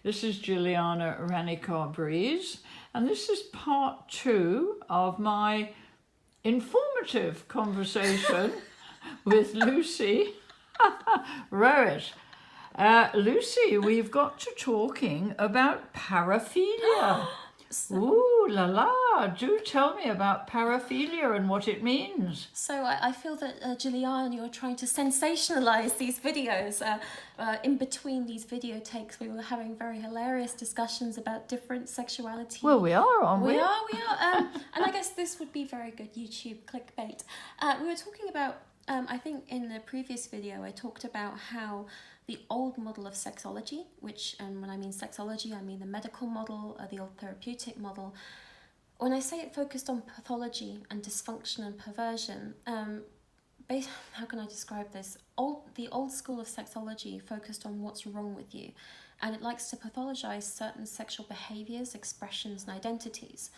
This is Jilliana Ranicar-Breese, and this is part 2 of my informative conversation with Lucy Rowett. Lucy, we've got to talking about paraphilia. Ooh la la, do tell me about paraphilia and what it means. So I feel that, Jilliana, you're trying to sensationalise these videos. In between these video takes, we were having very hilarious discussions about different sexuality. Well, we are, aren't we? We are. And I guess this would be very good YouTube clickbait. We were talking about, I think in the previous video, I talked about how the old model of sexology, which, and when I mean sexology, I mean the medical model, the old therapeutic model. When I say it focused on pathology and dysfunction and perversion, how can I describe this? The old school of sexology focused on what's wrong with you, and it likes to pathologize certain sexual behaviors, expressions, and identities.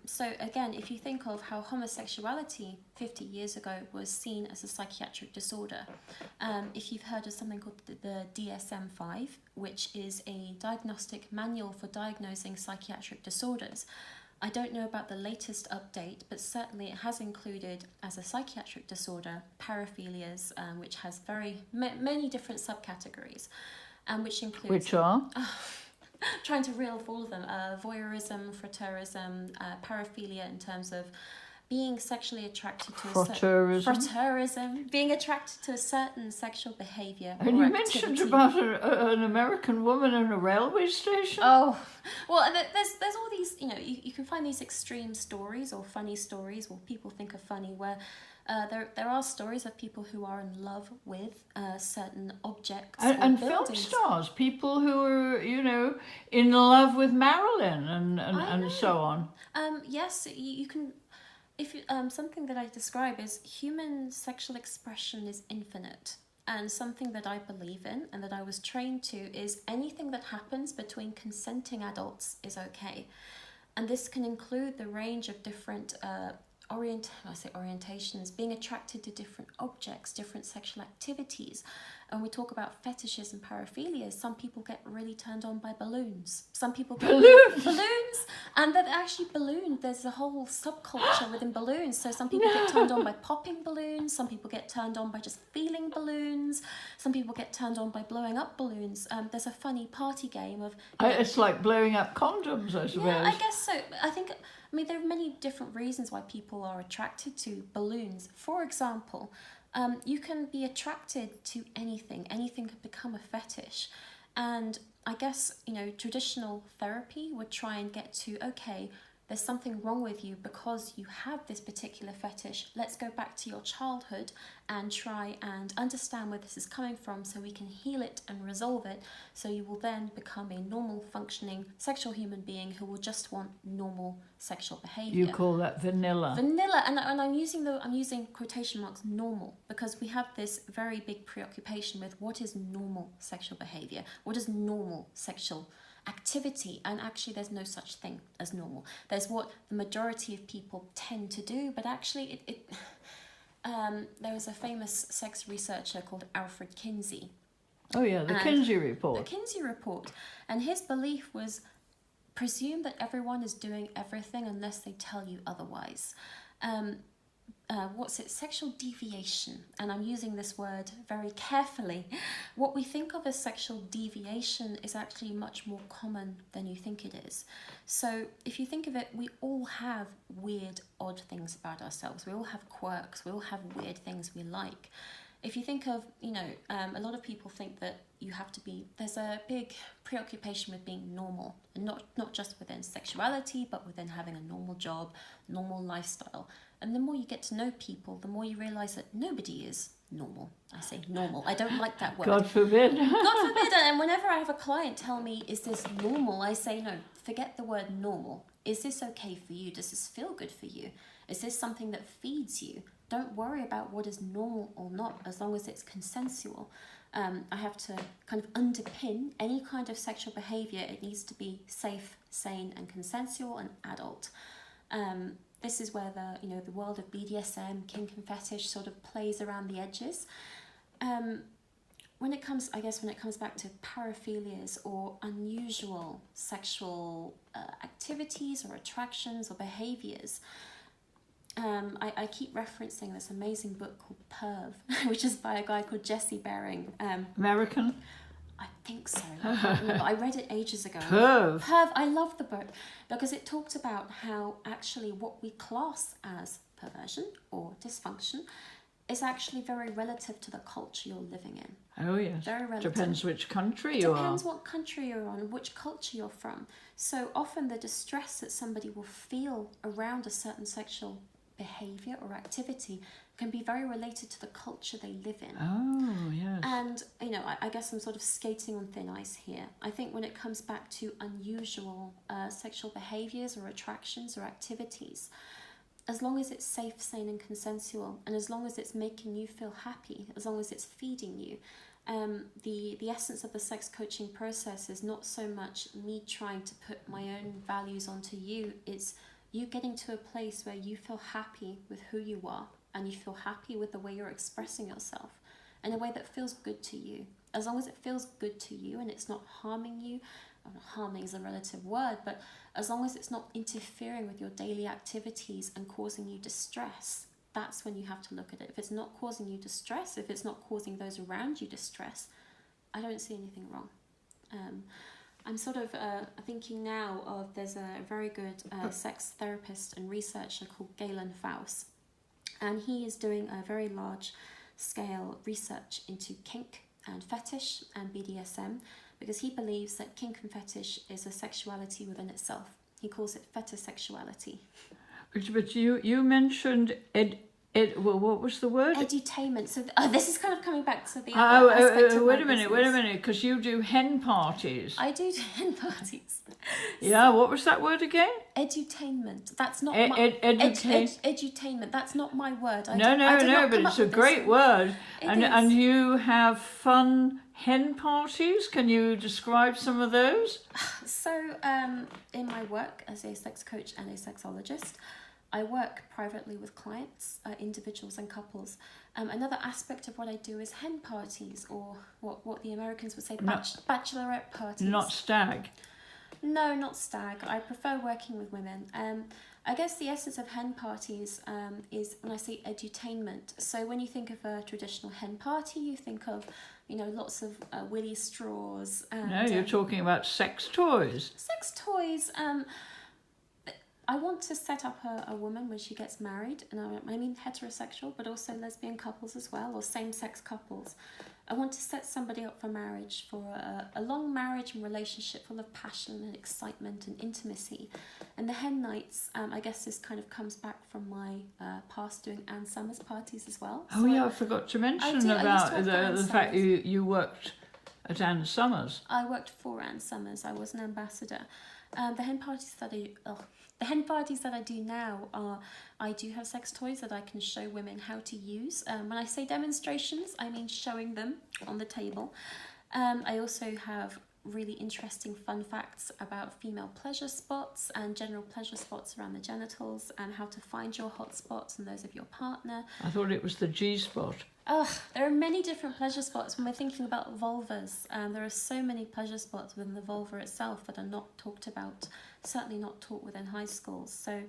So again, if you think of how homosexuality 50 years ago was seen as a psychiatric disorder, if you've heard of something called the DSM-5, which is a diagnostic manual for diagnosing psychiatric disorders, I don't know about the latest update, but certainly it has included as a psychiatric disorder paraphilias, which has many different subcategories, which includes... Which are? Trying to reel off all of them. Voyeurism, frotteurism, paraphilia in terms of being sexually attracted to frotteurism, being attracted to a certain sexual behaviour. And you mentioned about an American woman in a railway station. Oh, well, there's all these, you can find these extreme stories or funny stories, or people think are funny, where there are stories of people who are in love with certain objects and film stars, people who are, in love with Marilyn and so on. Yes, you can. If something that I describe is human sexual expression is infinite, and something that I believe in and that I was trained to is anything that happens between consenting adults is okay, and this can include the range of different orientations, being attracted to different objects, different sexual activities. And we talk about fetishes and paraphilias. Some people get really turned on by balloons. Some people get balloons, and that actually there's a whole subculture within balloons. So some people get turned on by popping balloons. Some people get turned on by just feeling balloons. Some people get turned on by blowing up balloons. There's a funny party game of... It's like blowing up condoms, I suppose. Yeah, I guess so. There are many different reasons why people are attracted to balloons. For example, you can be attracted to anything. Anything can become a fetish. And I guess, traditional therapy would try and get to, okay, there's something wrong with you because you have this particular fetish. Let's go back to your childhood and try and understand where this is coming from so we can heal it and resolve it, so you will then become a normal functioning sexual human being who will just want normal sexual behavior. You call that vanilla. Vanilla, and I'm using quotation marks normal, because we have this very big preoccupation with what is normal sexual behavior, what is normal sexual activity, and actually there's no such thing as normal. There's what the majority of people tend to do, but actually there was a famous sex researcher called Alfred Kinsey. Oh yeah, the Kinsey report. The Kinsey report, and his belief was presume that everyone is doing everything unless they tell you otherwise. Sexual deviation, and I'm using this word very carefully. What we think of as sexual deviation is actually much more common than you think it is. So if you think of it, we all have weird, odd things about ourselves. We all have quirks. We all have weird things we like. If you think of, a lot of people think that you have to be, there's a big preoccupation with being normal, and not just within sexuality, but within having a normal job, normal lifestyle. And the more you get to know people, the more you realise that nobody is normal. I say normal. I don't like that word. God forbid. God forbid. And whenever I have a client tell me, is this normal? I say, no, forget the word normal. Is this okay for you? Does this feel good for you? Is this something that feeds you? Don't worry about what is normal or not, as long as it's consensual. I have to kind of underpin any kind of sexual behaviour. It needs to be safe, sane, and consensual and adult. This is where the world of BDSM, kink and fetish sort of plays around the edges. when it comes back to paraphilias or unusual sexual activities or attractions or behaviors, I keep referencing this amazing book called Perv, which is by a guy called Jesse Bering. American? I think so. I can't remember. I read it ages ago. Perv. I love the book because it talked about how actually what we class as perversion or dysfunction is actually very relative to the culture you're living in. Oh, yes. Very relative. Depends which country you are. Depends what country you're on, which culture you're from. So often the distress that somebody will feel around a certain sexual behavior or activity can be very related to the culture they live in. Oh, yes. And, I guess I'm sort of skating on thin ice here. I think when it comes back to unusual sexual behaviors or attractions or activities, as long as it's safe, sane and consensual, and as long as it's making you feel happy, as long as it's feeding you, the essence of the sex coaching process is not so much me trying to put my own values onto you, it's you getting to a place where you feel happy with who you are and you feel happy with the way you're expressing yourself in a way that feels good to you. As long as it feels good to you and it's not harming you, harming is a relative word, but as long as it's not interfering with your daily activities and causing you distress, that's when you have to look at it. If it's not causing you distress, if it's not causing those around you distress, I don't see anything wrong. I'm sort of thinking now of, there's a very good sex therapist and researcher called Galen Faust, and he is doing a very large scale research into kink and fetish and BDSM, because he believes that kink and fetish is a sexuality within itself. He calls it fetosexuality. But you mentioned what was the word? Edutainment. So this is kind of coming back to the other aspect of wait a minute, because you do hen parties. I do hen parties. Yeah, what was that word again? Edutainment. That's not edutainment. That's not my word. No, but it's a great word. And you have fun hen parties. Can you describe some of those? So, in my work as a sex coach and a sexologist, I work privately with clients, individuals and couples. Another aspect of what I do is hen parties, or what the Americans would say bachelorette parties. Not stag. No, not stag. I prefer working with women. I guess the essence of hen parties is when I say edutainment. So when you think of a traditional hen party, you think of, lots of willy straws. And, no, you're talking about sex toys. Sex toys. I want to set up a woman when she gets married, and I mean heterosexual, but also lesbian couples as well, or same-sex couples. I want to set somebody up for marriage, for a long marriage and relationship full of passion and excitement and intimacy. And the hen nights, I guess this kind of comes back from my past doing Ann Summers parties as well. Oh, so I forgot to mention about the fact you worked at Ann Summers. I worked for Ann Summers. I was an ambassador. The hen parties that I do now are, I do have sex toys that I can show women how to use. When I say demonstrations, I mean showing them on the table. I also have really interesting fun facts about female pleasure spots and general pleasure spots around the genitals, and how to find your hot spots and those of your partner. I thought it was the G-spot. Oh, there are many different pleasure spots. When we're thinking about vulvas, there are so many pleasure spots within the vulva itself that are not talked about, certainly not taught within high schools. So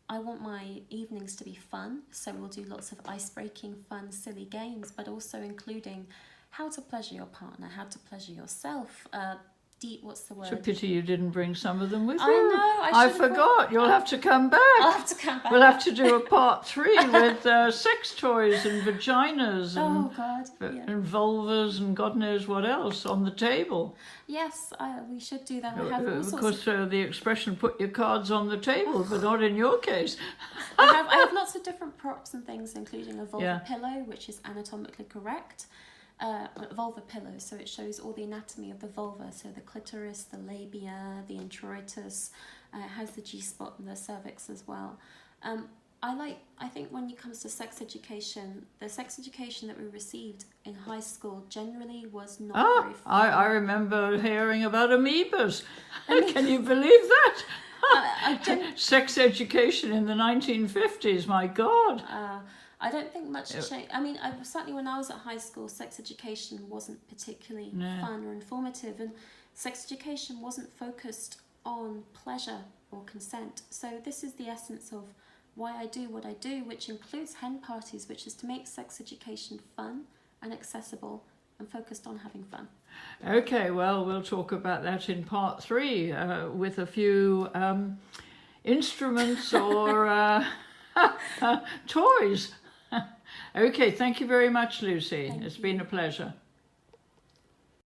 I want my evenings to be fun, so we'll do lots of ice-breaking, fun, silly games, but also including how to pleasure your partner, how to pleasure yourself. What's the word? It's a pity you didn't bring some of them with you. I know. I forgot. You'll have to come back. I'll have to come back. We'll have to do a part 3 with sex toys and vaginas and vulvas and God knows what else on the table. Yes, we should do that. Of course, the expression "put your cards on the table," but not in your case. I have lots of different props and things, including a vulva pillow, which is anatomically correct. Vulva pillow, so it shows all the anatomy of the vulva, so the clitoris, the labia, the introitus, it has the G-spot and the cervix as well. I think when it comes to sex education, the sex education that we received in high school generally was not very fun. I remember hearing about amoebas. Can you believe that? Sex education in the 1950s, my God. I don't think much change. I mean, certainly when I was at high school, sex education wasn't particularly fun or informative, and sex education wasn't focused on pleasure or consent. So this is the essence of why I do what I do, which includes hen parties, which is to make sex education fun and accessible and focused on having fun. Okay, well, we'll talk about that in part 3 with a few instruments or toys. Okay, thank you very much, Lucy. It's been a pleasure.